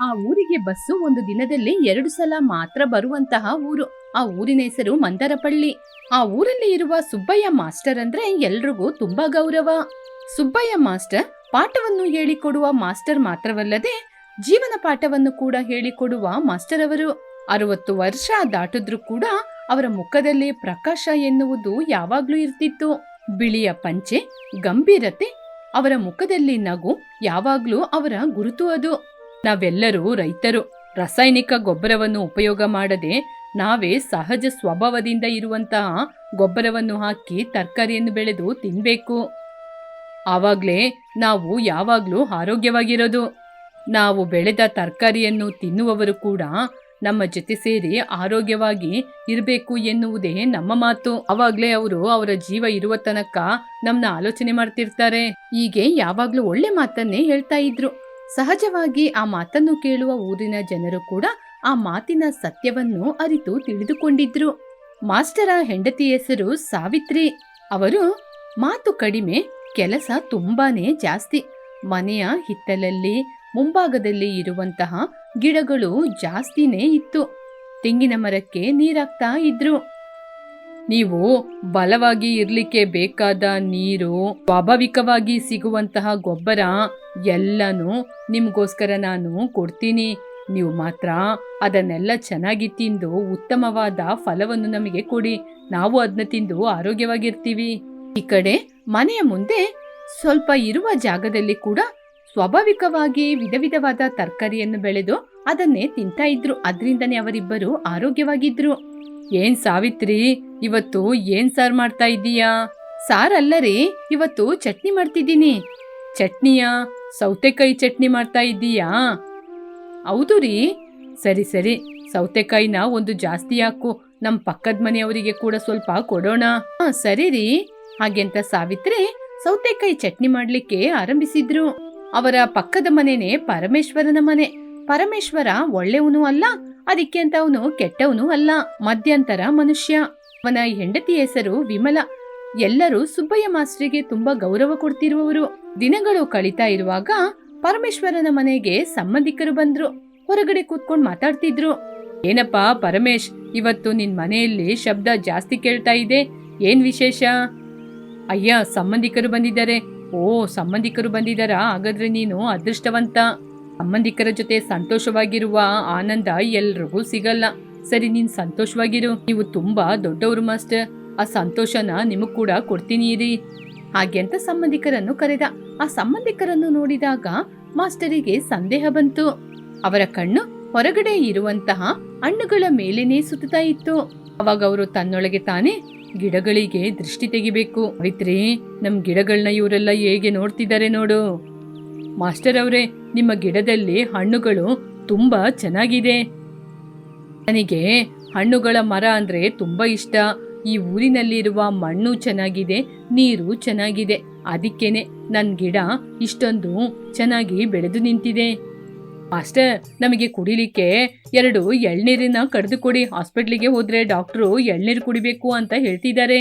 ಆ ಊರಿಗೆ ಬಸ್ಸು ಒಂದು ದಿನದಲ್ಲಿ 2 ಸಲ ಮಾತ್ರ ಬರುವಂತಹ ಊರು. ಆ ಊರಿನ ಹೆಸರು ಮಂದರಪಳ್ಳಿ. ಆ ಊರಲ್ಲಿ ಇರುವ ಸುಬ್ಬಯ್ಯ ಮಾಸ್ಟರ್ ಅಂದ್ರೆ ಎಲ್ರಿಗೂ ತುಂಬಾ ಗೌರವ. ಸುಬ್ಬಯ್ಯ ಮಾಸ್ಟರ್ ಪಾಠವನ್ನು ಹೇಳಿಕೊಡುವ ಮಾಸ್ಟರ್ ಮಾತ್ರವಲ್ಲದೆ ಜೀವನ ಪಾಠವನ್ನು ಕೂಡ ಹೇಳಿಕೊಡುವ ಮಾಸ್ಟರ್ ಅವರು. 60 ವರ್ಷ ದಾಟಿದ್ರೂ ಕೂಡ ಅವರ ಮುಖದಲ್ಲಿ ಪ್ರಕಾಶ ಎನ್ನುವುದು ಯಾವಾಗ್ಲೂ ಇರ್ತಿತ್ತು. ಬಿಳಿಯ ಪಂಚೆ, ಗಂಭೀರತೆ, ಅವರ ಮುಖದಲ್ಲಿ ನಗು ಯಾವಾಗ್ಲೂ ಅವರ ಗುರುತು ಅದು. ನಾವೆಲ್ಲರೂ ರೈತರು. ರಾಸಾಯನಿಕ ಗೊಬ್ಬರವನ್ನು ಉಪಯೋಗ ಮಾಡದೆ ನಾವೇ ಸಹಜ ಸ್ವಭಾವದಿಂದ ಇರುವಂತಹ ಗೊಬ್ಬರವನ್ನು ಹಾಕಿ ತರಕಾರಿಯನ್ನು ಬೆಳೆದು ತಿನ್ಬೇಕು. ಆವಾಗ್ಲೇ ನಾವು ಯಾವಾಗ್ಲೂ ಆರೋಗ್ಯವಾಗಿರೋದು. ನಾವು ಬೆಳೆದ ತರಕಾರಿಯನ್ನು ತಿನ್ನುವವರು ಕೂಡ ನಮ್ಮ ಜೊತೆ ಸೇರಿ ಆರೋಗ್ಯವಾಗಿ ಇರಬೇಕು ಎನ್ನುವುದೇ ನಮ್ಮ ಮಾತು. ಅವಾಗ್ಲೇ ಅವರು ಅವರ ಜೀವ ಇರುವ ತನಕ ನಮ್ನ ಆಲೋಚನೆ ಮಾಡ್ತಿರ್ತಾರೆ. ಹೀಗೆ ಯಾವಾಗ್ಲೂ ಒಳ್ಳೆ ಮಾತನ್ನೇ ಹೇಳ್ತಾ ಇದ್ರು. ಸಹಜವಾಗಿ ಆ ಮಾತನ್ನು ಕೇಳುವ ಊರಿನ ಜನರು ಕೂಡ ಆ ಮಾತಿನ ಸತ್ಯವನ್ನು ಅರಿತು ತಿಳಿದುಕೊಂಡಿದ್ರು. ಮಾಸ್ಟರ ಹೆಂಡತಿ ಹೆಸರು ಸಾವಿತ್ರಿ. ಅವರು ಮಾತು ಕಡಿಮೆ, ಕೆಲಸ ತುಂಬಾನೇ ಜಾಸ್ತಿ. ಮನೆಯ ಹಿತ್ತಲಲ್ಲಿ ಮುಂಭಾಗದಲ್ಲಿ ಇರುವಂತಹ ಗಿಡಗಳು ಜಾಸ್ತಿನೇ ಇತ್ತು. ತೆಂಗಿನ ಮರಕ್ಕೆ ನೀರಾಕ್ತಾ ಇದ್ರು. ನೀವು ಬಲವಾಗಿ ಇರ್ಲಿಕ್ಕೆ ಬೇಕಾದ ನೀರು, ಸ್ವಾಭಾವಿಕವಾಗಿ ಸಿಗುವಂತಹ ಗೊಬ್ಬರ ಎಲ್ಲನೂ ನಿಮ್ಗೋಸ್ಕರ ನಾನು ಕೊಡ್ತೀನಿ. ನೀವು ಮಾತ್ರ ಅದನ್ನೆಲ್ಲ ಚೆನ್ನಾಗಿ ತಿಂದು ಉತ್ತಮವಾದ ಫಲವನ್ನು ನಮಗೆ ಕೊಡಿ. ನಾವು ಅದನ್ನ ತಿಂದು ಆರೋಗ್ಯವಾಗಿರ್ತೀವಿ. ಈ ಕಡೆ ಮನೆಯ ಮುಂದೆ ಸ್ವಲ್ಪ ಇರುವ ಜಾಗದಲ್ಲಿ ಕೂಡ ಸ್ವಾಭಾವಿಕವಾಗಿ ವಿಧ ವಿಧವಾದ ತರಕಾರಿಯನ್ನು ಬೆಳೆದು ಅದನ್ನೇ ತಿಂತಾ ಇದ್ರು. ಅದರಿಂದನೇ ಅವರಿಬ್ಬರು ಆರೋಗ್ಯವಾಗಿದ್ರು. ಏನ್ ಸಾವಿತ್ರಿ, ಇವತ್ತು ಏನ್ ಸಾರ್ ಮಾಡ್ತಾ ಇದ್ದೀಯಾ? ಸಾರಲ್ಲರಿ, ಇವತ್ತು ಚಟ್ನಿ ಮಾಡ್ತಿದ್ದೀನಿ. ಚಟ್ನಿಯಾ? ಸೌತೆಕಾಯಿ ಚಟ್ನಿ ಮಾಡ್ತಾ ಇದ್ದೀಯಾ? ಹೌದು ರೀ. ಸರಿ ಸರಿ, ಸೌತೆಕಾಯಿನ ಒಂದು ಜಾಸ್ತಿ ಹಾಕು. ನಮ್ ಪಕ್ಕದ ಮನೆಯವರಿಗೆ ಕೂಡ ಸ್ವಲ್ಪ ಕೊಡೋಣ. ಸರಿ ರೀ. ಹಾಗೆಂತ ಸಾವಿತ್ರಿ ಸೌತೆಕಾಯಿ ಚಟ್ನಿ ಮಾಡ್ಲಿಕ್ಕೆ ಆರಂಭಿಸಿದ್ರು. ಅವರ ಪಕ್ಕದ ಮನೆನೇ ಪರಮೇಶ್ವರನ ಮನೆ. ಪರಮೇಶ್ವರ ಒಳ್ಳೆಯವನು ಅಲ್ಲ, ಅದಕ್ಕೆ ಅಂತ ಅವನು ಕೆಟ್ಟವನು ಅಲ್ಲ, ಮಧ್ಯಂತರ ಮನುಷ್ಯ. ಅವನ ಹೆಂಡತಿ ಹೆಸರು ವಿಮಲ. ಎಲ್ಲರೂ ಸುಬ್ಬಯ್ಯ ಮಾಸ್ಟರಿಗೆ ತುಂಬಾ ಗೌರವ ಕೊಡ್ತಿರುವವರು. ದಿನಗಳು ಕಳೀತಾ ಇರುವಾಗ ಪರಮೇಶ್ವರನ ಮನೆಗೆ ಸಂಬಂಧಿಕರು ಬಂದ್ರು. ಹೊರಗಡೆ ಕೂತ್ಕೊಂಡು ಮಾತಾಡ್ತಿದ್ರು. ಏನಪ್ಪಾ ಪರಮೇಶ್, ಇವತ್ತು ನಿನ್ ಮನೆಯಲ್ಲಿ ಶಬ್ದ ಜಾಸ್ತಿ ಕೇಳ್ತಾ ಇದೆ, ಏನ್ ವಿಶೇಷ? ಅಯ್ಯ, ಸಂಬಂಧಿಕರು ಬಂದಿದ್ದಾರೆ. ಓ, ಸಂಬಂಧಿಕರು ಬಂದಿದ್ದಾರಾ? ಹಾಗಾದ್ರೆ ನೀನು ಅದೃಷ್ಟವಂತ. ಸಂಬಂಧಿಕರ ಜೊತೆ ಸಂತೋಷವಾಗಿರುವ ಆನಂದ ಎಲ್ರಿಗೂ ಸಿಗಲ್ಲ. ಸರಿ, ನೀನ್ ಸಂತೋಷವಾಗಿರು. ನೀವು ತುಂಬಾ ದೊಡ್ಡವರು ಮಾಸ್ಟರ್. ಆ ಸಂತೋಷನ ನಿಮಗ್ ಕೂಡ ಕೊಡ್ತೀನಿ ಇರಿ. ಹಾಗೆ ಅಂತ ಸಂಬಂಧಿಕರನ್ನು ಕರೆದ. ಆ ಸಂಬಂಧಿಕರನ್ನು ನೋಡಿದಾಗ ಮಾಸ್ಟರಿಗೆ ಸಂದೇಹ ಬಂತು. ಅವರ ಕಣ್ಣು ಹೊರಗಡೆ ಇರುವಂತಹ ಹಣ್ಣುಗಳ ಮೇಲೇನೆ ಸುತ್ತಾ ಇತ್ತು. ಅವಾಗ ಅವರು ತನ್ನೊಳಗೆ ತಾನೇ ಗಿಡಗಳಿಗೆ ದೃಷ್ಟಿ ತೆಗಿಬೇಕು. ಸಾವಿತ್ರಿ, ನಮ್ ಗಿಡಗಳನ್ನ ಇವರೆಲ್ಲ ಹೇಗೆ ನೋಡ್ತಿದ್ದಾರೆ ನೋಡು. ಮಾಸ್ಟರ್ ಅವರೇ, ನಿಮ್ಮ ಗಿಡದಲ್ಲಿ ಹಣ್ಣುಗಳು ತುಂಬಾ ಚೆನ್ನಾಗಿದೆ. ನನಗೆ ಹಣ್ಣುಗಳ ಮರ ಅಂದ್ರೆ ತುಂಬಾ ಇಷ್ಟ. ಈ ಊರಿನಲ್ಲಿರುವ ಮಣ್ಣು ಚೆನ್ನಾಗಿದೆ, ನೀರು ಚೆನ್ನಾಗಿದೆ. ಅದಕ್ಕೇನೆ ನನ್ ಗಿಡ ಇಷ್ಟೊಂದು ಚೆನ್ನಾಗಿ ಬೆಳೆದು ನಿಂತಿದೆ. ಮಾಸ್ಟರ್, ನಮಗೆ ಕುಡಿಲಿಕ್ಕೆ 2 ಎಳ್ನೀರಿನ ಕಡ್ದು ಕೊಡಿ. ಹಾಸ್ಪಿಟ್ಲಿಗೆ ಹೋದ್ರೆ ಡಾಕ್ಟ್ರು ಎಳ್ನೀರು ಕುಡಿಬೇಕು ಅಂತ ಹೇಳ್ತಿದ್ದಾರೆ.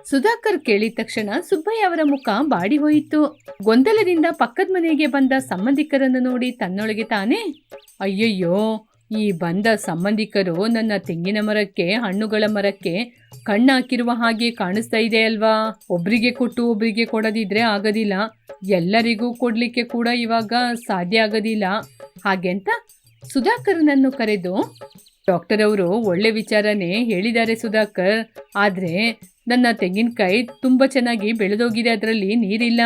ಸುಧಾಕರ್ ಕೇಳಿದ ತಕ್ಷಣ ಸುಬ್ಬಯ್ಯ ಅವರ ಮುಖ ಬಾಡಿ ಹೋಯಿತು. ಗೊಂದಲದಿಂದ ಪಕ್ಕದ ಮನೆಗೆ ಬಂದ ಸಂಬಂಧಿಕರನ್ನು ನೋಡಿ ತನ್ನೊಳಗೆ ತಾನೇ, ಅಯ್ಯಯ್ಯೋ, ಈ ಬಂದ ಸಂಬಂಧಿಕರು ನನ್ನ ತೆಂಗಿನ ಮರಕ್ಕೆ, ಹಣ್ಣುಗಳ ಮರಕ್ಕೆ ಕಣ್ಣಾಕಿರುವ ಹಾಗೆ ಕಾಣಿಸ್ತಾ ಇದೆ ಅಲ್ವಾ? ಒಬ್ರಿಗೆ ಕೊಟ್ಟು ಒಬ್ರಿಗೆ ಕೊಡದಿದ್ರೆ ಆಗೋದಿಲ್ಲ, ಎಲ್ಲರಿಗೂ ಕೊಡ್ಲಿಕ್ಕೆ ಕೂಡ ಇವಾಗ ಸಾಧ್ಯ ಆಗೋದಿಲ್ಲ. ಹಾಗೆಂತ ಸುಧಾಕರ್ನನ್ನು ಕರೆದು, ಡಾಕ್ಟರ್ ಅವರು ಒಳ್ಳೆ ವಿಚಾರನೇ ಹೇಳಿದ್ದಾರೆ ಸುಧಾಕರ್, ಆದ್ರೆ ನನ್ನ ತೆಂಗಿನಕಾಯಿ ತುಂಬಾ ಚೆನ್ನಾಗಿ ಬೆಳೆದೋಗಿದೆ, ಅದರಲ್ಲಿ ನೀರಿಲ್ಲ.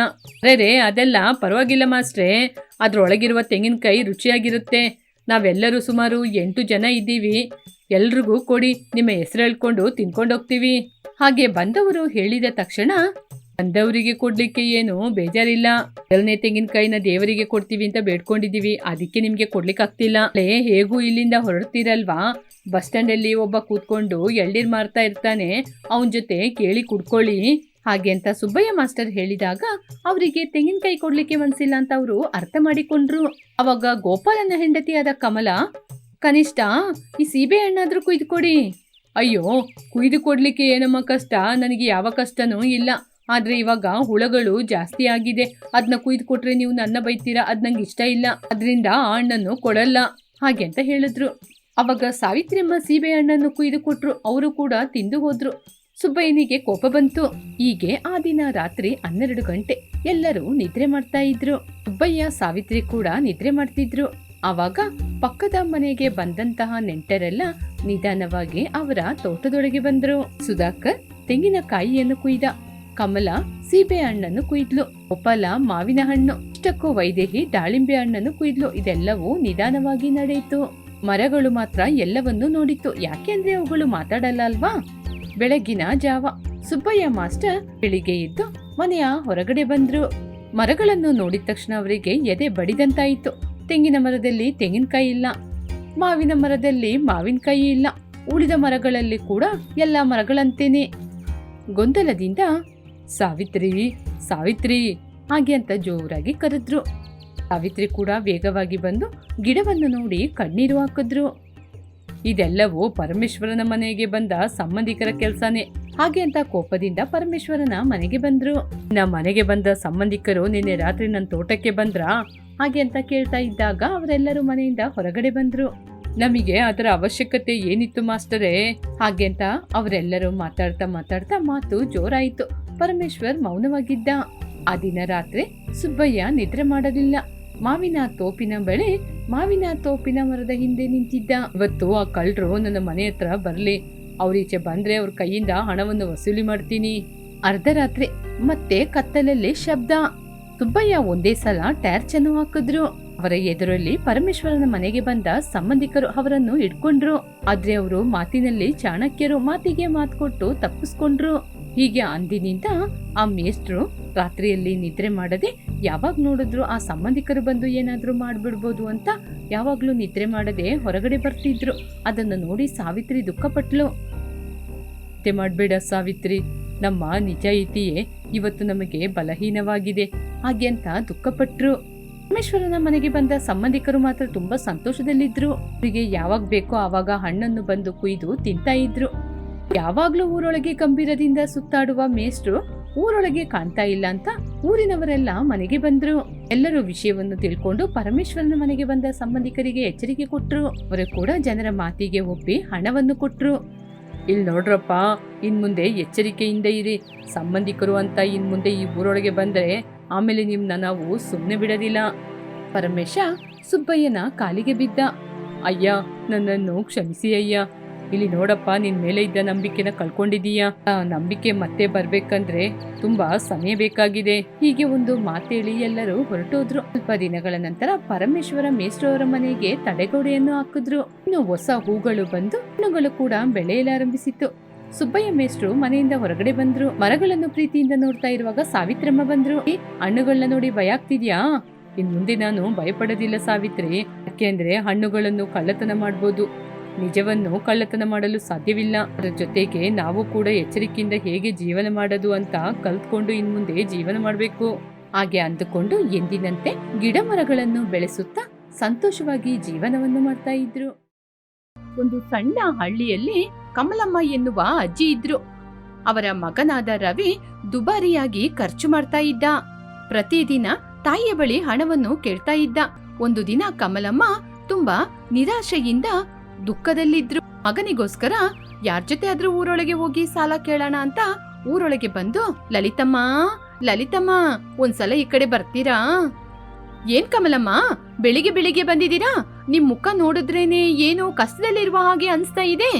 ಅರೆ, ಅದೆಲ್ಲ ಪರವಾಗಿಲ್ಲ ಮಾಸ್ಟ್ರೇ, ಅದ್ರೊಳಗಿರುವ ತೆಂಗಿನಕಾಯಿ ರುಚಿಯಾಗಿರುತ್ತೆ. ನಾವೆಲ್ಲರೂ ಸುಮಾರು 8 ಜನ ಇದ್ದೀವಿ. ಎಲ್ರಿಗೂ ಕೊಡಿ, ನಿಮ್ಮ ಹೆಸರು ಹೇಳ್ಕೊಂಡು ತಿನ್ಕೊಂಡೋಗ್ತೀವಿ. ಹಾಗೆ ಬಂದವರು ಹೇಳಿದ ತಕ್ಷಣ, ಬಂದವರಿಗೆ ಕೊಡ್ಲಿಕ್ಕೆ ಏನು ಬೇಜಾರಿಲ್ಲ. 2ನೇ ತೆಂಗಿನಕಾಯಿನ ದೇವರಿಗೆ ಕೊಡ್ತೀವಿ ಅಂತ ಬೇಡ್ಕೊಂಡಿದೀವಿ, ಅದಕ್ಕೆ ನಿಮ್ಗೆ ಕೊಡ್ಲಿಕ್ಕೆ ಆಗ್ತಿಲ್ಲ. ಹೇಗೂ ಇಲ್ಲಿಂದ ಹೊರಡ್ತೀರಲ್ವಾ, ಬಸ್ ಸ್ಟ್ಯಾಂಡ್ ಅಲ್ಲಿ ಒಬ್ಬ ಕೂತ್ಕೊಂಡು ಎಳ್ನೀರ್ ಮಾರ್ತಾ ಇರ್ತಾನೆ, ಅವನ ಜೊತೆ ಕೇಳಿ ಕುಡ್ಕೊಳ್ಳಿ. ಹಾಗೆ ಅಂತ ಸುಬ್ಬಯ್ಯ ಮಾಸ್ಟರ್ ಹೇಳಿದಾಗ ಅವರಿಗೆ ತೆಂಗಿನಕಾಯಿ ಕೊಡ್ಲಿಕ್ಕೆ ಮನ್ಸಿಲ್ಲ ಅಂತ ಅವರು ಅರ್ಥ ಮಾಡಿಕೊಂಡ್ರು. ಅವಾಗ ಗೋಪಾಲನ ಹೆಂಡತಿಯಾದ ಕಮಲ, ಕನಿಷ್ಠ ಈ ಸೀಬೆ ಹಣ್ಣಾದ್ರೂ ಕುಯ್ದು ಕೊಡಿ. ಅಯ್ಯೋ, ಕುಯ್ದು ಕೊಡ್ಲಿಕ್ಕೆ ಏನಮ್ಮ ಕಷ್ಟ, ನನಗೆ ಯಾವ ಕಷ್ಟನೂ ಇಲ್ಲ. ಆದ್ರೆ ಇವಾಗ ಹುಳಗಳು ಜಾಸ್ತಿ ಆಗಿದೆ, ಅದನ್ನ ಕುಯ್ದು ಕೊಟ್ರೆ ನೀವು ನನ್ನ ಬೈತೀರಾ, ಅದ್ ನಂಗೆ ಇಷ್ಟ ಇಲ್ಲ, ಅದರಿಂದ ಆ ಹಣ್ಣನ್ನು ಕೊಡಲ್ಲ ಹಾಗೆ ಅಂತ ಹೇಳಿದ್ರು. ಅವಾಗ ಸಾವಿತ್ರಿಯಮ್ಮ ಸೀಬೆ ಹಣ್ಣನ್ನು ಕುಯ್ದು ಕೊಟ್ರು, ಅವರು ಕೂಡ ತಿಂದು ಹೋದ್ರು. ಸುಬ್ಬಯ್ಯನಿಗೆ ಕೋಪ ಬಂತು. ಹೀಗೆ ಆ ದಿನ ರಾತ್ರಿ 12 ಗಂಟೆ ಎಲ್ಲರೂ ನಿದ್ರೆ ಮಾಡ್ತಾ ಇದ್ರು. ಸುಬ್ಬಯ್ಯ ಸಾವಿತ್ರಿ ಕೂಡ ನಿದ್ರೆ ಮಾಡ್ತಿದ್ರು. ಆವಾಗ ಪಕ್ಕದ ಮನೆಗೆ ಬಂದಂತಹ ನೆಂಟರೆಲ್ಲ ನಿಧಾನವಾಗಿ ಅವರ ತೋಟದೊಳಗೆ ಬಂದ್ರು. ಸುಧಾಕರ್ ತೆಂಗಿನಕಾಯಿಯನ್ನು ಕುಯ್ದ, ಕಮಲ ಸೀಬೆ ಹಣ್ಣನ್ನು ಕುಯ್ದ್ಲು, ಒಪ್ಪಲ ಮಾವಿನ ಹಣ್ಣು, ಇಷ್ಟಕ್ಕೂ ವೈದೇಹಿ ದಾಳಿಂಬೆ ಹಣ್ಣನ್ನು ಕುಯ್ದ್ಲು. ಇದೆಲ್ಲವೂ ನಿಧಾನವಾಗಿ ನಡೆಯಿತು. ಮರಗಳು ಮಾತ್ರ ಎಲ್ಲವನ್ನೂ ನೋಡಿತ್ತು, ಯಾಕೆಂದ್ರೆ ಅವುಗಳು ಮಾತಾಡಲ್ಲ ಅಲ್ವಾ. ಬೆಳಗ್ಗಿನ ಜಾವ ಸುಬ್ಬಯ್ಯ ಮಾಸ್ಟರ್ ಬೆಳಿಗ್ಗೆ ಎದ್ದು ಮನೆಯ ಹೊರಗಡೆ ಬಂದ್ರು. ಮರಗಳನ್ನು ನೋಡಿದ ತಕ್ಷಣ ಅವರಿಗೆ ಎದೆ ಬಡಿದಂತಾಯಿತು. ತೆಂಗಿನ ಮರದಲ್ಲಿ ತೆಂಗಿನಕಾಯಿ ಇಲ್ಲ, ಮಾವಿನ ಮರದಲ್ಲಿ ಮಾವಿನಕಾಯಿ ಇಲ್ಲ, ಉಳಿದ ಮರಗಳಲ್ಲಿ ಕೂಡ ಎಲ್ಲ ಮರಗಳಂತೇನೆ. ಗೊಂದಲದಿಂದ ಸಾವಿತ್ರಿ ಸಾವಿತ್ರಿ ಹಾಗೆ ಅಂತ ಜೋರಾಗಿ ಕರೆದ್ರು. ಸಾವಿತ್ರಿ ಕೂಡ ವೇಗವಾಗಿ ಬಂದು ಗಿಡವನ್ನು ನೋಡಿ ಕಣ್ಣೀರು ಹಾಕಿದ್ರು. ಇದೆಲ್ಲವೂ ಪರಮೇಶ್ವರನ ಮನೆಗೆ ಬಂದ ಸಂಬಂಧಿಕರ ಕೆಲ್ಸನೇ ಹಾಗೆ ಅಂತ ಕೋಪದಿಂದ ಪರಮೇಶ್ವರನ ಮನೆಗೆ ಬಂದ್ರು. ಮನೆಗೆ ಬಂದ ಸಂಬಂಧಿಕರು ನಿನ್ನೆ ರಾತ್ರಿ ನನ್ನ ತೋಟಕ್ಕೆ ಬಂದ್ರಾ ಹಾಗೆ ಅಂತ ಕೇಳ್ತಾ ಇದ್ದಾಗ ಅವರೆಲ್ಲರೂ ಮನೆಯಿಂದ ಹೊರಗಡೆ ಬಂದ್ರು. ನಮಗೆ ಅದರ ಅವಶ್ಯಕತೆ ಏನಿತ್ತು ಮಾಸ್ಟರೇ ಹಾಗೆ ಅಂತ ಅವರೆಲ್ಲರೂ ಮಾತಾಡ್ತಾ ಮಾತು ಜೋರಾಯಿತು. ಪರಮೇಶ್ವರ್ ಮೌನವಾಗಿದ್ದ. ಆ ದಿನ ರಾತ್ರಿ ಸುಬ್ಬಯ್ಯ ನಿದ್ರೆ ಮಾಡಲಿಲ್ಲ. ಮಾವಿನ ತೋಪಿನ ಮರದ ಹಿಂದೆ ನಿಂತಿದ್ದ. ಇವತ್ತು ಆ ಕಳ್ಳರು ನನ್ನ ಮನೆ ಹತ್ರ ಬರ್ಲಿ, ಅವ್ರೀಚೆ ಬಂದ್ರೆ ಅವ್ರ ಕೈಯಿಂದ ಹಣವನ್ನು ವಸೂಲಿ ಮಾಡ್ತೀನಿ. ಅರ್ಧರಾತ್ರಿ ಮತ್ತೆ ಕತ್ತಲಲ್ಲಿ ಶಬ್ದ. ಸುಬ್ಬಯ್ಯ ಒಂದೇ ಸಲ ಟಾರ್ಚ್ ಅನ್ನು ಹಾಕಿದ್ರು. ಅವರ ಎದುರಲ್ಲಿ ಪರಮೇಶ್ವರನ ಮನೆಗೆ ಬಂದ ಸಂಬಂಧಿಕರು ಅವರನ್ನು ಹಿಡ್ಕೊಂಡ್ರು. ಆದ್ರೆ ಅವರು ಮಾತಿನಲ್ಲಿ ಚಾಣಕ್ಯರು, ಮಾತಿಗೆ ಮಾತು ಕೊಟ್ಟು ತಪ್ಪಿಸ್ಕೊಂಡ್ರು. ಹೀಗೆ ಅಂದಿನಿಂದ ಆ ಮೇಷ್ಟ್ರು ರಾತ್ರಿಯಲ್ಲಿ ನಿದ್ರೆ ಮಾಡದೆ ಯಾವಾಗ ನೋಡಿದ್ರು ಆ ಸಂಬಂಧಿಕರು ಬಂದು ಏನಾದ್ರೂ ಮಾಡ್ಬಿಡ್ಬೋದು ಅಂತ ಯಾವಾಗ್ಲೂ ನಿದ್ರೆ ಮಾಡದೆ ಹೊರಗಡೆ ಬರ್ತಿದ್ರು. ಅದನ್ನು ನೋಡಿ ಸಾವಿತ್ರಿ ದುಃಖಪಟ್ಲು. ನಿದ್ದೆ ಮಾಡ್ಬೇಡ ಸಾವಿತ್ರಿ, ನಮ್ಮ ನಿಜಾಯಿತಿಯೇ ಇವತ್ತು ನಮಗೆ ಬಲಹೀನವಾಗಿದೆ ಹಾಗೆ ಅಂತ ದುಃಖಪಟ್ರು. ಪರಮೇಶ್ವರನ ಮನೆಗೆ ಬಂದ ಸಂಬಂಧಿಕರು ಮಾತ್ರ ತುಂಬಾ ಸಂತೋಷದಲ್ಲಿದ್ರು. ಅವರಿಗೆ ಯಾವಾಗ ಬೇಕೋ ಆವಾಗ ಹಣ್ಣನ್ನು ಬಂದು ಕುಯ್ದು ತಿಂತಾ ಇದ್ರು. ಯಾವಾಗ್ಲೂ ಊರೊಳಗೆ ಗಂಭೀರದಿಂದ ಸುತ್ತಾಡುವ ಮೇಷ್ಟ್ರು ಊರೊಳಗೆ ಕಾಣ್ತಾ ಇಲ್ಲ ಅಂತ ಊರಿನವರೆಲ್ಲ ಮನೆಗೆ ಬಂದ್ರು. ಎಲ್ಲರೂ ವಿಷಯವನ್ನು ತಿಳ್ಕೊಂಡು ಪರಮೇಶ್ವರನ ಮನೆಗೆ ಬಂದ ಸಂಬಂಧಿಕರಿಗೆ ಎಚ್ಚರಿಕೆ ಕೊಟ್ರು. ಅವರು ಕೂಡ ಜನರ ಮಾತಿಗೆ ಒಪ್ಪಿ ಹಣವನ್ನು ಕೊಟ್ರು. ಇಲ್ಲಿ ನೋಡ್ರಪ್ಪ, ಇನ್ ಮುಂದೆ ಎಚ್ಚರಿಕೆಯಿಂದ ಇರಿ. ಸಂಬಂಧಿಕರು ಅಂತ ಇನ್ ಮುಂದೆ ಈ ಊರೊಳಗೆ ಬಂದ್ರೆ ಆಮೇಲೆ ನಿಮ್ನ ನಾವು ಸುಮ್ಮನೆ ಬಿಡೋದಿಲ್ಲ. ಪರಮೇಶ ಸುಬ್ಬಯ್ಯನ ಕಾಲಿಗೆ ಬಿದ್ದ. ಅಯ್ಯ, ನನ್ನನ್ನು ಕ್ಷಮಿಸಿ ಅಯ್ಯ. ಇಲ್ಲಿ ನೋಡಪ್ಪ, ನಿನ್ ಮೇಲೆ ಇದ್ದ ನಂಬಿಕೆನ ಕಳ್ಕೊಂಡಿದೀಯ. ನಂಬಿಕೆ ಮತ್ತೆ ಬರ್ಬೇಕಂದ್ರೆ ತುಂಬಾ ಸಮಯ ಬೇಕಾಗಿದೆ. ಹೀಗೆ ಒಂದು ಮಾತೇಳಿ ಎಲ್ಲರೂ ಹೊರಟೋದ್ರು. ಸ್ವಲ್ಪ ದಿನಗಳ ನಂತರ ಪರಮೇಶ್ವರ ಮೇಷ್ಟ್ರು ಅವರ ಮನೆಗೆ ತಡೆಗೋಡೆಯನ್ನು ಹಾಕಿದ್ರು. ಇನ್ನು ಹೊಸ ಹೂಗಳು ಬಂದು ಹಣ್ಣುಗಳು ಕೂಡ ಬೆಳೆಯಲಾರಂಭಿಸಿತ್ತು. ಸುಬ್ಬಯ್ಯ ಮೇಷ್ಟ್ರು ಮನೆಯಿಂದ ಹೊರಗಡೆ ಬಂದ್ರು. ಮರಗಳನ್ನು ಪ್ರೀತಿಯಿಂದ ನೋಡ್ತಾ ಇರುವಾಗ ಸಾವಿತ್ರಮ್ಮ ಬಂದ್ರು. ಹಣ್ಣುಗಳನ್ನ ನೋಡಿ ಭಯ ಆಗ್ತಿದ್ಯಾ? ಇನ್ ಮುಂದೆ ನಾನು ಭಯಪಡೋದಿಲ್ಲ ಸಾವಿತ್ರಿ, ಯಾಕೆಂದ್ರೆ ಹಣ್ಣುಗಳನ್ನು ಕಳ್ಳತನ ಮಾಡ್ಬೋದು, ನಿಜವನ್ನು ಕಳ್ಳತನ ಮಾಡಲು ಸಾಧ್ಯವಿಲ್ಲ. ಅದರ ಜೊತೆಗೆ ನಾವು ಕೂಡ ಎಚ್ಚರಿಕೆಯಿಂದ ಹೇಗೆ ಜೀವನ ಮಾಡೋದು ಅಂತ ಕಲ್ತ್ಕೊಂಡು ಇನ್ ಮುಂದೆ ಜೀವನ ಮಾಡಬೇಕು. ಹಾಗೆ ಅಂದುಕೊಂಡು ಎಂದಿನಂತೆ ಗಿಡ ಮರಗಳನ್ನು ಬೆಳೆಸುತ್ತಾ ಸಂತೋಷವಾಗಿ ಜೀವನವನ್ನು ಮಾಡ್ತಾ ಇದ್ರು. ಒಂದು ಸಣ್ಣ ಹಳ್ಳಿಯಲ್ಲಿ ಕಮಲಮ್ಮ ಎನ್ನುವ ಅಜ್ಜಿ ಇದ್ರು. ಅವರ ಮಗನಾದ ರವಿ ದುಬಾರಿಯಾಗಿ ಖರ್ಚು ಮಾಡ್ತಾ ಇದ್ದ. ಪ್ರತಿದಿನ ತಾಯಿಯ ಬಳಿ ಹಣವನ್ನು ಕೇಳ್ತಾ ಇದ್ದ. ಒಂದು ದಿನ ಕಮಲಮ್ಮ ತುಂಬಾ ನಿರಾಶೆಯಿಂದ ದುಃಖದಲ್ಲಿದ್ರು. ಮಗನಿಗೋಸ್ಕರ ಯಾರ ಜೊತೆ ಆದ್ರೂ ಊರೊಳಗೆ ಹೋಗಿ ಸಾಲ ಕೇಳೋಣ ಅಂತ ಊರೊಳಗೆ ಬಂದು, ಲಲಿತಮ್ಮ ಒಂದ್ಸಲ ಈ ಕಡೆ ಬರ್ತೀರಾ? ಏನ್ ಕಮಲಮ್ಮ, ಬೆಳಿಗ್ಗೆ ಬಂದಿದ್ದೀರಾ? ನಿಮ್ ಮುಖ ನೋಡಿದ್ರೇನೆ ಏನೋ ಕಷ್ಟದಲ್ಲಿರುವ ಹಾಗೆ ಅನ್ಸ್ತಾ ಇದೆ.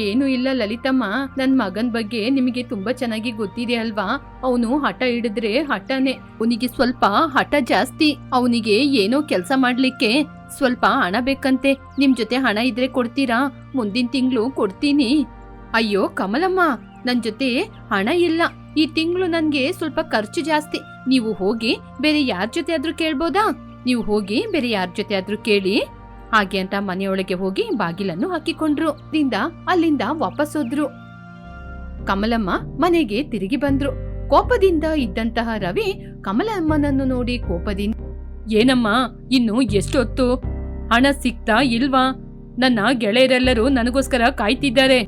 ಏನು ಇಲ್ಲ ಲಲಿತಮ್ಮ, ನನ್ ಮಗನ್ ಬಗ್ಗೆ ನಿಮಗೆ ತುಂಬಾ ಚೆನ್ನಾಗಿ ಗೊತ್ತಿದೆ ಅಲ್ವಾ. ಅವನು ಹಠ ಹಿಡಿದ್ರೆ ಹಠನೇ, ಅವನಿಗೆ ಸ್ವಲ್ಪ ಹಠ ಜಾಸ್ತಿ. ಅವನಿಗೆ ಏನೋ ಕೆಲಸ ಮಾಡ್ಲಿಕ್ಕೆ ಸ್ವಲ್ಪ ಹಣ ಬೇಕಂತೆ. ನಿಮ್ ಜೊತೆ ಹಣ ಇದ್ರೆ ಕೊಡ್ತೀರಾ? ಮುಂದಿನ ತಿಂಗಳು ಕೊಡ್ತೀನಿ. ಅಯ್ಯೋ ಕಮಲಮ್ಮ, ನನ್ ಜೊತೆ ಹಣ ಇಲ್ಲ. ಈ ತಿಂಗಳು ನನ್ಗೆ ಸ್ವಲ್ಪ ಖರ್ಚು ಜಾಸ್ತಿ. ನೀವು ಹೋಗಿ ಬೇರೆ ಯಾರ ಜೊತೆ ಆದ್ರೂ ಕೇಳ್ಬೋದಾ? ನೀವು ಹೋಗಿ ಬೇರೆ ಯಾರ ಜೊತೆ ಆದ್ರೂ ಕೇಳಿ ಹಾಗೆ ಅಂತ ಮನೆಯೊಳಗೆ ಹೋಗಿ ಬಾಗಿಲನ್ನು ಹಾಕಿಕೊಂಡ್ರು. ಅಲ್ಲಿಂದ ವಾಪಸ್ ಹೋದ್ರು. ಕಮಲಮ್ಮ ಮನೆಗೆ ತಿರುಗಿ ಬಂದ್ರು. ಕೋಪದಿಂದ ಇದ್ದಂತಹ ರವಿ ಕಮಲಮ್ಮನನ್ನು ನೋಡಿ ಕೋಪದಿಂದ, ಏನಮ್ಮ, ಇನ್ನು ಎಷ್ಟೊತ್ತು? ಹಣ ಸಿಕ್ತಾ ಇಲ್ವಾ? ನನ್ನ ಗೆಳೆಯರೆಲ್ಲರೂ ನನಗೋಸ್ಕರ ಕಾಯ್ತಿದ್ದಾರೆ.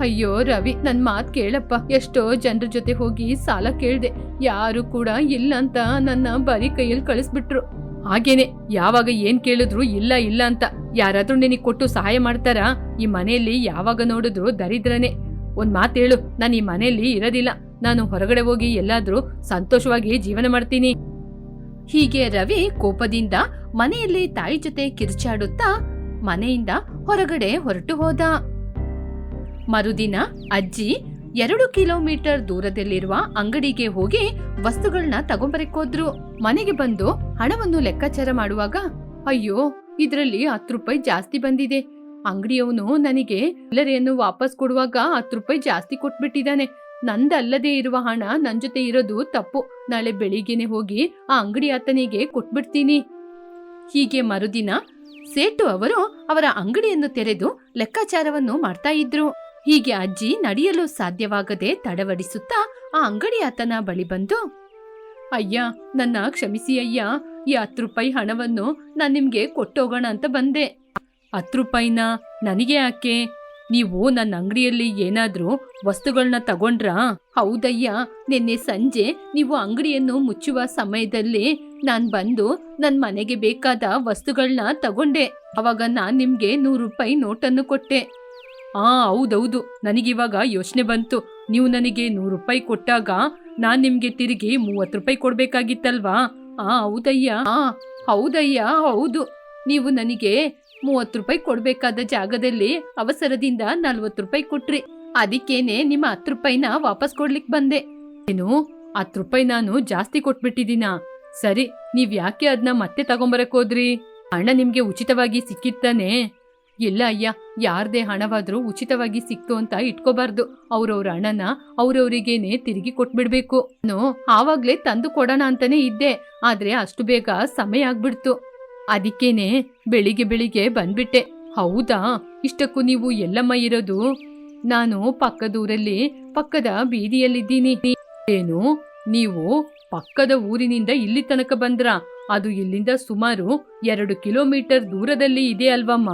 ಅಯ್ಯೋ ರವಿ, ನನ್ ಮಾತ್ ಕೇಳಪ್ಪ. ಎಷ್ಟೋ ಜನರ ಜೊತೆ ಹೋಗಿ ಸಾಲ ಕೇಳ್ದೆ, ಯಾರು ಕೂಡ ಇಲ್ಲ ಅಂತ ನನ್ನ ಬರೀ ಕೈಯಲ್ಲಿ ಕಳಿಸ್ಬಿಟ್ರು. ಹಾಗೇನೆ ಯಾವಾಗ ಏನ್ ಕೇಳಿದ್ರು ಇಲ್ಲ ಇಲ್ಲ ಅಂತ. ಯಾರಾದ್ರೂ ನಿನಗೆ ಕೊಟ್ಟು ಸಹಾಯ ಮಾಡ್ತಾರಾ? ಈ ಮನೆಯಲ್ಲಿ ಯಾವಾಗ ನೋಡಿದ್ರು ದರಿದ್ರನೇ. ಒಂದ್ ಮಾತು ಹೇಳು, ನಾನು ಈ ಮನೆಯಲ್ಲಿ ಇರೋದಿಲ್ಲ. ನಾನು ಹೊರಗಡೆ ಹೋಗಿ ಎಲ್ಲಾದ್ರೂ ಸಂತೋಷವಾಗಿ ಜೀವನ ಮಾಡ್ತೀನಿ. ಹೀಗೆ ರವಿ ಕೋಪದಿಂದ ಮನೆಯಲ್ಲಿ ತಾಯಿ ಜೊತೆ ಕಿರ್ಚಾಡುತ್ತಾ ಮನೆಯಿಂದ ಹೊರಗಡೆ ಹೊರಟು ಹೋದ. ಮರುದಿನ ಅಜ್ಜಿ 2 ಕಿಲೋಮೀಟರ್ ದೂರದಲ್ಲಿರುವ ಅಂಗಡಿಗೆ ಹೋಗಿ ವಸ್ತುಗಳನ್ನ ತಗೊಂಬರಕೋದ್ರು. ಮನೆಗೆ ಬಂದು ಹಣವನ್ನು ಲೆಕ್ಕಾಚಾರ ಮಾಡುವಾಗ, ಅಯ್ಯೋ ಇದ್ರಲ್ಲಿ 10 ರೂಪಾಯಿ ಜಾಸ್ತಿ ಬಂದಿದೆ. ಅಂಗಡಿಯವನು ನನಗೆ ಚಿಲ್ಲರೆಯನ್ನು ವಾಪಸ್ ಕೊಡುವಾಗ 10 ರೂಪಾಯಿ ಜಾಸ್ತಿ ಕೊಟ್ಬಿಟ್ಟಿದ್ದಾನೆ. ನಂದಲ್ಲದೆ ಇರುವ ಹಣ ನನ್ ಜೊತೆ ಇರೋದು ತಪ್ಪು. ನಾಳೆ ಬೆಳಿಗ್ಗೆನೆ ಹೋಗಿ ಆ ಅಂಗಡಿ ಆತನಿಗೆ ಕೊಟ್ಬಿಡ್ತೀನಿ. ಹೀಗೆ ಮರುದಿನ ಸೇಟು ಅವರು ಅವರ ಅಂಗಡಿಯನ್ನು ತೆರೆದು ಲೆಕ್ಕಾಚಾರವನ್ನು ಮಾಡ್ತಾ ಇದ್ರು. ಹೀಗೆ ಅಜ್ಜಿ ನಡೆಯಲು ಸಾಧ್ಯವಾಗದೆ ತಡವಡಿಸುತ್ತಾ ಆ ಅಂಗಡಿ ಆತನ ಬಳಿ ಬಂದು, ಅಯ್ಯ ನನ್ನ ಕ್ಷಮಿಸಿ ಅಯ್ಯ, ಈ 10 ರೂಪಾಯಿ ಹಣವನ್ನು ನಾನ್ ನಿಮ್ಗೆ ಕೊಟ್ಟೋಗೋಣ ಅಂತ ಬಂದೆ. 10 ರೂಪಾಯಿನ ನನಗೆ ಯಾಕೆ? ನೀವು ನನ್ನ ಅಂಗಡಿಯಲ್ಲಿ ಏನಾದ್ರೂ ವಸ್ತುಗಳನ್ನ ತಗೊಂಡ್ರಾ? ಹೌದಯ್ಯ, ನಿನ್ನೆ ಸಂಜೆ ನೀವು ಅಂಗಡಿಯನ್ನು ಮುಚ್ಚುವ ಸಮಯದಲ್ಲಿ ನಾನ್ ಬಂದು ನನ್ ಮನೆಗೆ ಬೇಕಾದ ವಸ್ತುಗಳನ್ನ ತಗೊಂಡೆ. ಅವಾಗ ನಾನ್ ನಿಮ್ಗೆ 100 ರೂಪಾಯಿ ನೋಟನ್ನು ಕೊಟ್ಟೆ. ಹೌದೌದು, ನನಗಿವಾಗ ಯೋಚನೆ ಬಂತು. ನೀವು ನನಗೆ 100 ರೂಪಾಯಿ ಕೊಟ್ಟಾಗ ನಾನ್ ನಿಮ್ಗೆ ತಿರುಗಿ 30 ರೂಪಾಯಿ ಕೊಡ್ಬೇಕಾಗಿತ್ತಲ್ವಾ? ಹೌದಯ್ಯ ಹೌದು. ನೀವು ನನಗೆ 30 ರೂಪಾಯಿ ಕೊಡ್ಬೇಕಾದ ಜಾಗದಲ್ಲಿ ಅವಸರದಿಂದ 40 ರೂಪಾಯಿ ಕೊಟ್ರಿ. ಅದಕ್ಕೇನೆ ನಿಮ್ಮ 10 ರೂಪಾಯಿನ ವಾಪಸ್ ಕೊಡ್ಲಿಕ್ ಬಂದೆ. ಏನು 10 ರೂಪಾಯಿ ನಾನು ಜಾಸ್ತಿ ಕೊಟ್ಬಿಟ್ಟಿದ್ದೀನಾ? ಸರಿ, ನೀವ್ ಯಾಕೆ ಅದನ್ನ ಮತ್ತೆ ತಗೊಂಬರಕ್ ಹೋದ್ರಿ? ಹಣ ನಿಮ್ಗೆ ಉಚಿತವಾಗಿ ಸಿಕ್ಕಿತ್ತಾನೆ? ಇಲ್ಲ ಅಯ್ಯ, ಯಾರ್ದೇ ಹಣವಾದ್ರೂ ಉಚಿತವಾಗಿ ಸಿಕ್ತು ಅಂತ ಇಟ್ಕೋಬಾರ್ದು. ಅವ್ರವ್ರ ಹಣನ ಅವ್ರವ್ರಿಗೇನೆ ತಿರುಗಿ ಕೊಟ್ಬಿಡ್ಬೇಕು. ನಾನು ಆವಾಗ್ಲೇ ತಂದು ಕೊಡೋಣ ಅಂತಾನೆ ಇದ್ದೆ, ಆದ್ರೆ ಅಷ್ಟು ಬೇಗ ಸಮಯ ಆಗ್ಬಿಡ್ತು. ಅದಕ್ಕೇನೆ ಬೆಳಿಗ್ಗೆ ಬಂದ್ಬಿಟ್ಟೆ. ಹೌದಾ? ಇಷ್ಟಕ್ಕೂ ನೀವು ಎಲ್ಲಮ್ಮ ಇರೋದು? ನಾನು ಪಕ್ಕದೂರಲ್ಲಿ ಪಕ್ಕದ ಬೀದಿಯಲ್ಲಿದ್ದೀನಿ. ಏನು, ನೀವು ಪಕ್ಕದ ಊರಿನಿಂದ ಇಲ್ಲಿ ತನಕ ಬಂದ್ರಾ? ಅದು ಇಲ್ಲಿಂದ ಸುಮಾರು 2 ಕಿಲೋಮೀಟರ್ ದೂರದಲ್ಲಿ ಇದೆ ಅಲ್ವಮ್ಮ?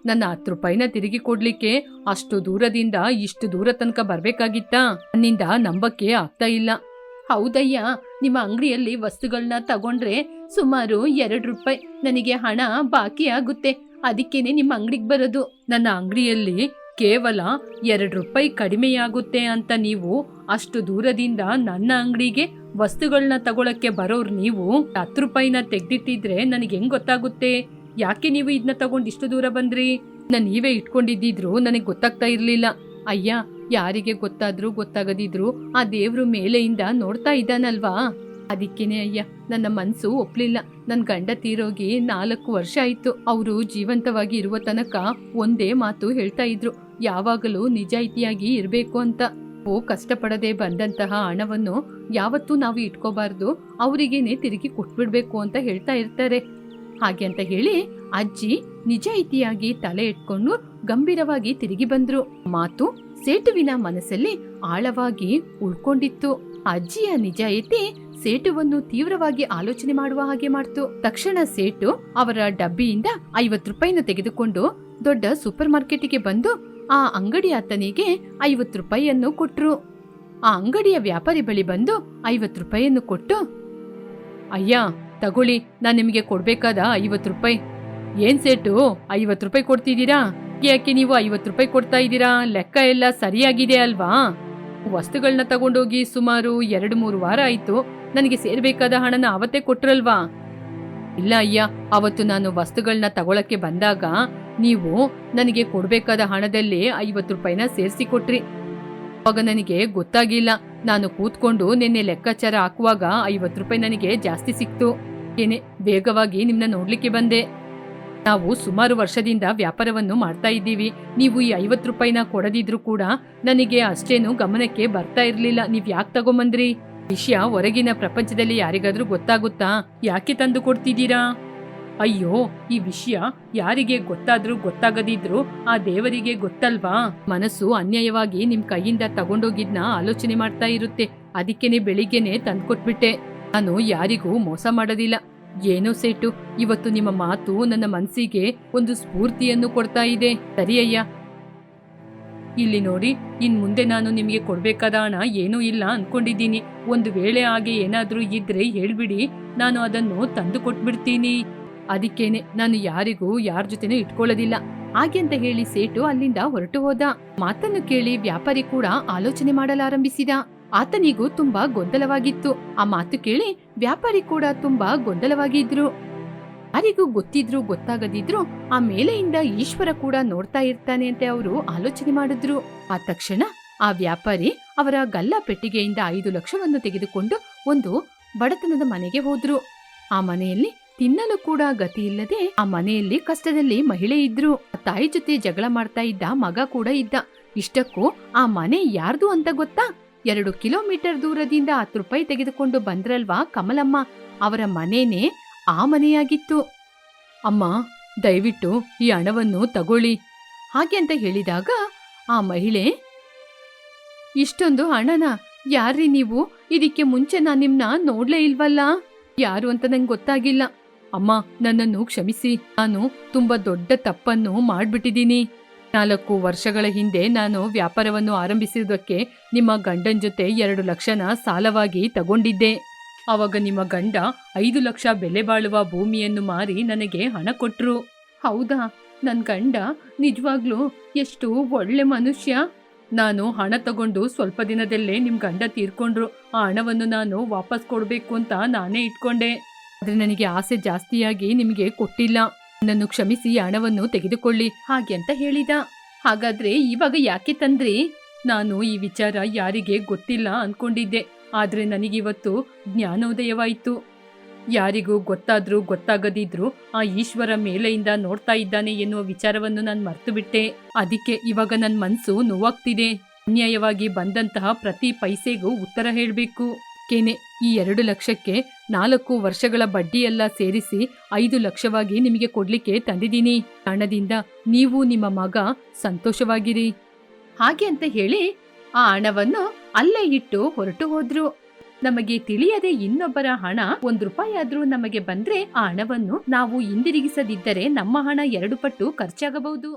ನನ್ನ 10 ರೂಪಾಯಿನ ತಿರುಗಿ ಕೊಡ್ಲಿಕ್ಕೆ ಅಷ್ಟು ದೂರದಿಂದ ಇಷ್ಟು ದೂರ ತನಕ ಬರ್ಬೇಕಾಗಿತ್ತಾ? ನನ್ನಿಂದ ನಂಬಕ್ಕೆ ಆಗ್ತಾ ಇಲ್ಲ. ಹೌದಯ್ಯ, ನಿಮ್ಮ ಅಂಗಡಿಯಲ್ಲಿ ವಸ್ತುಗಳನ್ನ ತಗೊಂಡ್ರೆ ಸುಮಾರು 2 ರೂಪಾಯಿ ನನಗೆ ಹಣ ಬಾಕಿ ಆಗುತ್ತೆ. ಅದಕ್ಕೇನೆ ನಿಮ್ಮ ಅಂಗಡಿಗೆ ಬರೋದು. ನನ್ನ ಅಂಗಡಿಯಲ್ಲಿ ಕೇವಲ 2 ರೂಪಾಯಿ ಕಡಿಮೆಯಾಗುತ್ತೆ ಅಂತ ನೀವು ಅಷ್ಟು ದೂರದಿಂದ ನನ್ನ ಅಂಗಡಿಗೆ ವಸ್ತುಗಳನ್ನ ತಗೊಳಕ್ಕೆ ಬರೋರು ನೀವು 10 ರೂಪಾಯಿನ ತೆಗ್ದಿಟ್ಟಿದ್ರೆ ನನಗೆ ಹೆಂಗ್ ಗೊತ್ತಾಗುತ್ತೆ? ಯಾಕೆ ನೀವು ಇದನ್ನ ತಗೊಂಡು ಇಷ್ಟು ದೂರ ಬಂದ್ರಿ? ನೀವೇ ಇಟ್ಕೊಂಡಿದ್ದಿದ್ರು ನನಗೆ ಗೊತ್ತಾಗ್ತಾ ಇರ್ಲಿಲ್ಲ. ಅಯ್ಯ, ಯಾರಿಗೆ ಗೊತ್ತಾದ್ರೂ ಗೊತ್ತಾಗದಿದ್ರು ಆ ದೇವ್ರು ಮೇಲೆಯಿಂದ ನೋಡ್ತಾ ಇದ್ದಾನಲ್ವಾ? ಅದಕ್ಕೇನೆ ಅಯ್ಯ, ನನ್ನ ಮನ್ಸು ಒಪ್ಲಿಲ್ಲ. ನನ್ ಗಂಡ ತೀರೋಗಿ 4 ವರ್ಷ ಆಯ್ತು. ಅವರು ಜೀವಂತವಾಗಿ ಇರುವ ತನಕ ಒಂದೇ ಮಾತು ಹೇಳ್ತಾ ಇದ್ರು, ಯಾವಾಗಲೂ ನಿಜಾಯಿತಿಯಾಗಿ ಇರ್ಬೇಕು ಅಂತ. ಕಷ್ಟಪಡದೆ ಬಂದಂತಹ ಹಣವನ್ನು ಯಾವತ್ತೂ ನಾವು ಇಟ್ಕೋಬಾರ್ದು, ಅವರಿಗೇನೆ ತಿರುಗಿ ಕೊಟ್ಬಿಡ್ಬೇಕು ಅಂತ ಹೇಳ್ತಾ ಇರ್ತಾರೆ. ಹಾಗೆ ಅಂತ ಹೇಳಿ ಅಜ್ಜಿ ನಿಜಾಯಿತಿಯಾಗಿ ತಲೆ ಇಟ್ಕೊಂಡು ಗಂಭೀರವಾಗಿ ತಿರುಗಿ ಬಂದ್ರು. ಮಾತು ಸೇಟುವಿನ ಮನಸ್ಸಲ್ಲಿ ಆಳವಾಗಿ ಉಳ್ಕೊಂಡಿತ್ತು. ಅಜ್ಜಿಯ ನಿಜಾಯಿತಿ ಸೇಟುವನ್ನು ತೀವ್ರವಾಗಿ ಆಲೋಚನೆ ಮಾಡುವ ಹಾಗೆ ಮಾಡ್ತು. ತಕ್ಷಣ ಸೇಟು ಅವರ ಡಬ್ಬಿಯಿಂದ 50 ರೂಪಾಯಿನ ತೆಗೆದುಕೊಂಡು ದೊಡ್ಡ ಸೂಪರ್ ಮಾರ್ಕೆಟಿಗೆ ಬಂದು ಆ ಅಂಗಡಿ ಆತನಿಗೆ 50 ರೂಪಾಯಿಯನ್ನು ಕೊಟ್ರು. ಆ ಅಂಗಡಿಯ ವ್ಯಾಪಾರಿ ಬಳಿ ಬಂದು 50 ರೂಪಾಯಿಯನ್ನು ಕೊಟ್ಟು, ಅಯ್ಯ ತಗೊಳ್ಳಿ, ನಾನ್ ನಿಮಗೆ ಕೊಡ್ಬೇಕಾದ 50 ರೂಪಾಯಿ. ಏನ್ ಸೇಟು 50 ರೂಪಾಯಿ ಕೊಡ್ತಿದ್ದೀರಾ? ಯಾಕೆ ನೀವು 50 ರೂಪಾಯಿ ಕೊಡ್ತಾ ಇದ್ದೀರಾ? ಲೆಕ್ಕ ಎಲ್ಲ ಸರಿಯಾಗಿದೆ ಅಲ್ವಾ? ವಸ್ತುಗಳನ್ನ ತಗೊಂಡೋಗಿ ಸುಮಾರು 2-3 ವಾರ ಆಯ್ತು. ನನಗೆ ಸೇರ್ಬೇಕಾದ ಹಣನ ಅವತ್ತೇ ಕೊಟ್ರಲ್ವಾ? ಇಲ್ಲ ಅಯ್ಯ, ಅವತ್ತು ನಾನು ವಸ್ತುಗಳನ್ನ ತಗೊಳಕ್ಕೆ ಬಂದಾಗ ನೀವು ನನಗೆ ಕೊಡ್ಬೇಕಾದ ಹಣದಲ್ಲಿ 50 ರೂಪಾಯಿನ ಸೇರಿಸಿ ಕೊಟ್ರಿ. ಅವಾಗ ನನಗೆ ಗೊತ್ತಾಗಿಲ್ಲ. ನಾನು ಕೂತ್ಕೊಂಡು ನಿನ್ನೆ ಲೆಕ್ಕಾಚಾರ ಹಾಕುವಾಗ 50 ರೂಪಾಯಿ ನನಗೆ ಜಾಸ್ತಿ ಸಿಕ್ತು. ಏನೇ ವೇಗವಾಗಿ ನಿಮ್ನ ನೋಡ್ಲಿಕ್ಕೆ ಬಂದೆ. ನಾವು ಸುಮಾರು ವರ್ಷದಿಂದ ವ್ಯಾಪಾರವನ್ನು ಮಾಡ್ತಾ ಇದ್ದೀವಿ. ನೀವು ಈ 50 ರೂಪಾಯಿನ ಕೊಡದಿದ್ರು ಕೂಡ ನನಗೆ ಅಷ್ಟೇನು ಗಮನಕ್ಕೆ ಬರ್ತಾ ಇರ್ಲಿಲ್ಲ. ನೀವ್ ಯಾಕೆ ತಗೊಂಬಂದ್ರಿ? ವಿಷಯ ಹೊರಗಿನ ಪ್ರಪಂಚದಲ್ಲಿ ಯಾರಿಗಾದ್ರೂ ಗೊತ್ತಾಗುತ್ತಾ? ಯಾಕೆ ತಂದು ಕೊಡ್ತಿದ್ದೀರಾ? ಅಯ್ಯೋ, ಈ ವಿಷಯ ಯಾರಿಗೆ ಗೊತ್ತಾದ್ರೂ ಗೊತ್ತಾಗದಿದ್ರು ಆ ದೇವರಿಗೆ ಗೊತ್ತಲ್ವಾ? ಮನಸ್ಸು ಅನ್ಯಾಯವಾಗಿ ನಿಮ್ ಕೈಯಿಂದ ತಗೊಂಡೋಗಿದ್ನ ಆಲೋಚನೆ ಮಾಡ್ತಾ ಇರುತ್ತೆ. ಅದಕ್ಕೇನೆ ಬೆಳಿಗ್ಗೆನೆ ತಂದ್ಕೊಟ್ಬಿಟ್ಟೆ. ನಾನು ಯಾರಿಗೂ ಮೋಸ ಮಾಡೋದಿಲ್ಲ. ಏನೋ ಸೇಟು, ಇವತ್ತು ನಿಮ್ಮ ಮಾತು ನನ್ನ ಮನಸ್ಸಿಗೆ ಒಂದು ಸ್ಫೂರ್ತಿಯನ್ನು ಕೊಡ್ತಾ ಇದೆ. ಸರಿಯಯ್ಯ. ಇಲ್ಲಿ ನೋಡಿ, ಇನ್ ಮುಂದೆ ನಾನು ನಿಮಗೆ ಕೊಡ್ಬೇಕಾದ ಹಣ ಏನೂ ಇಲ್ಲ ಅನ್ಕೊಂಡಿದ್ದೀನಿ. ಒಂದು ವೇಳೆ ಹಾಗೆ ಏನಾದ್ರೂ ಇದ್ರೆ ಹೇಳ್ಬಿಡಿ, ನಾನು ಅದನ್ನು ತಂದು ಕೊಟ್ಬಿಡ್ತೀನಿ. ಅದಕ್ಕೇನೆ ನಾನು ಯಾರಿಗೂ ಯಾರ ಜೊತೆನೂ ಇಟ್ಕೊಳ್ಳೋದಿಲ್ಲ ಹಾಗೆ ಅಂತ ಹೇಳಿ ಸೇಟು ಅಲ್ಲಿಂದ ಹೊರಟು ಹೋದ. ಮಾತನ್ನು ಕೇಳಿ ವ್ಯಾಪಾರಿ ಕೂಡ ಆಲೋಚನೆ ಮಾಡಲಾರಂಭಿಸಿದ. ಆತನಿಗೂ ತುಂಬಾ ಗೊಂದಲವಾಗಿತ್ತು. ಆ ಮಾತು ಕೇಳಿ ವ್ಯಾಪಾರಿ ಕೂಡ ತುಂಬಾ ಗೊಂದಲವಾಗಿದ್ರು. ಯಾರಿಗೂ ಗೊತ್ತಿದ್ರು ಗೊತ್ತಾಗದಿದ್ರು ಆ ಮೇಲೆಯಿಂದ ಈಶ್ವರ ಕೂಡ ನೋಡ್ತಾ ಇರ್ತಾನೆ ಅಂತ ಅವರು ಆಲೋಚನೆ ಮಾಡಿದ್ರು. ಆ ತಕ್ಷಣ ಆ ವ್ಯಾಪಾರಿ ಅವರ ಗಲ್ಲ ಪೆಟ್ಟಿಗೆಯಿಂದ 5 ಲಕ್ಷವನ್ನು ತೆಗೆದುಕೊಂಡು ಒಂದು ಬಡತನದ ಮನೆಗೆ ಹೋದ್ರು. ಆ ಮನೆಯಲ್ಲಿ ತಿನ್ನಲು ಕೂಡ ಗತಿ ಇಲ್ಲದೆ ಆ ಮನೆಯಲ್ಲಿ ಕಷ್ಟದಲ್ಲಿ ಮಹಿಳೆ ಇದ್ರು. ತಾಯಿ ಜೊತೆ ಜಗಳ ಮಾಡ್ತಾ ಇದ್ದ ಮಗ ಕೂಡ ಇದ್ದ. ಇಷ್ಟಕ್ಕೂ ಆ ಮನೆ ಯಾರ್ದು ಅಂತ ಗೊತ್ತಾ? 2 ಕಿಲೋಮೀಟರ್ ದೂರದಿಂದ 10 ರೂಪಾಯಿ ತೆಗೆದುಕೊಂಡು ಬಂದ್ರಲ್ವಾ ಕಮಲಮ್ಮ, ಅವರ ಮನೇನೆ ಆ ಮನೆಯಾಗಿತ್ತು. ಅಮ್ಮ, ದಯವಿಟ್ಟು ಈ ಹಣವನ್ನು ತಗೊಳ್ಳಿ ಹಾಗೆ ಅಂತ ಹೇಳಿದಾಗ ಆ ಮಹಿಳೆ, ಇಷ್ಟೊಂದು ಹಣನ? ಯಾರ್ರೀ ನೀವು? ಇದಕ್ಕೆ ಮುಂಚೆ ನಾನು ನಿಮ್ನ ನೋಡ್ಲೇ ಇಲ್ವಲ್ಲ, ಯಾರು ಅಂತ ನಂಗೆ ಗೊತ್ತಾಗಿಲ್ಲ. ಅಮ್ಮ, ನನ್ನನ್ನು ಕ್ಷಮಿಸಿ, ನಾನು ತುಂಬಾ ದೊಡ್ಡ ತಪ್ಪನ್ನು ಮಾಡ್ಬಿಟ್ಟಿದ್ದೀನಿ. 4 ವರ್ಷಗಳ ಹಿಂದೆ ನಾನು ವ್ಯಾಪಾರವನ್ನು ಆರಂಭಿಸಿದ್ದಕ್ಕೆ ನಿಮ್ಮ ಗಂಡನ ಜೊತೆ 2 ಲಕ್ಷನ ಸಾಲವಾಗಿ ತಗೊಂಡಿದ್ದೆ. ಅವಾಗ ನಿಮ್ಮ ಗಂಡ 5 ಲಕ್ಷ ಬೆಲೆ ಬಾಳುವ ಭೂಮಿಯನ್ನು ಮಾರಿ ನನಗೆ ಹಣ ಕೊಟ್ರು. ಹೌದಾ? ನನ್ ಗಂಡ ನಿಜವಾಗ್ಲೂ ಎಷ್ಟು ಒಳ್ಳೆ ಮನುಷ್ಯ. ನಾನು ಹಣ ತಗೊಂಡು ಸ್ವಲ್ಪ ದಿನದಲ್ಲೇ ನಿಮ್ ಗಂಡ ತೀರ್ಕೊಂಡ್ರು. ಆ ಹಣವನ್ನು ನಾನು ವಾಪಸ್ ಕೊಡ್ಬೇಕು ಅಂತ ನಾನೇ ಇಟ್ಕೊಂಡೆ. ಆದ್ರೆ ನನಗೆ ಆಸೆ ಜಾಸ್ತಿಯಾಗಿ ನಿಮಗೆ ಕೊಟ್ಟಿಲ್ಲ. ನನ್ನನ್ನು ಕ್ಷಮಿಸಿ, ಹಣವನ್ನು ತೆಗೆದುಕೊಳ್ಳಿ ಹಾಗೆ ಅಂತ ಹೇಳಿದ. ಹಾಗಾದ್ರೆ ಇವಾಗ ಯಾಕೆ ತಂದ್ರಿ? ನಾನು ಈ ವಿಚಾರ ಯಾರಿಗೆ ಗೊತ್ತಿಲ್ಲ ಅನ್ಕೊಂಡಿದ್ದೆ. ಆದ್ರೆ ನನಗಿವತ್ತು ಜ್ಞಾನೋದಯವಾಯಿತು. ಯಾರಿಗೂ ಗೊತ್ತಾದ್ರೂ ಗೊತ್ತಾಗದಿದ್ರು ಆ ಈಶ್ವರ ಮೇಲೆಯಿಂದ ನೋಡ್ತಾ ಇದ್ದಾನೆ ಎನ್ನುವ ವಿಚಾರವನ್ನು ನಾನು ಮರ್ತು ಬಿಟ್ಟೆ. ಅದಕ್ಕೆ ಇವಾಗ ನನ್ನ ಮನ್ಸು ನೋವಾಗ್ತಿದೆ. ಅನ್ಯಾಯವಾಗಿ ಬಂದಂತಹ ಪ್ರತಿ ಪೈಸೆಗೂ ಉತ್ತರ ಹೇಳ್ಬೇಕು. ಕೇನೆ ಈ 2 ಲಕ್ಷಕ್ಕೆ 4 ವರ್ಷಗಳ ಬಡ್ಡಿಯೆಲ್ಲ ಸೇರಿಸಿ 5 ಲಕ್ಷವಾಗಿ ನಿಮಗೆ ಕೊಡ್ಲಿಕ್ಕೆ ತಂದಿದ್ದೀನಿ. ಹಣದಿಂದ ನೀವು ನಿಮ್ಮ ಮಗ ಸಂತೋಷವಾಗಿರಿ ಹಾಗೆ ಅಂತ ಹೇಳಿ ಆ ಹಣವನ್ನು ಅಲ್ಲೇ ಇಟ್ಟು ಹೊರಟು ಹೋದ್ರು. ನಮಗೆ ತಿಳಿಯದೆ ಇನ್ನೊಬ್ಬರ ಹಣ 1 ರೂಪಾಯಿ ಆದ್ರೂ ನಮಗೆ ಬಂದ್ರೆ ಆ ಹಣವನ್ನು ನಾವು ಹಿಂದಿರುಗಿಸದಿದ್ದರೆ ನಮ್ಮ ಹಣ 2 ಪಟ್ಟು ಖರ್ಚಾಗಬಹುದು.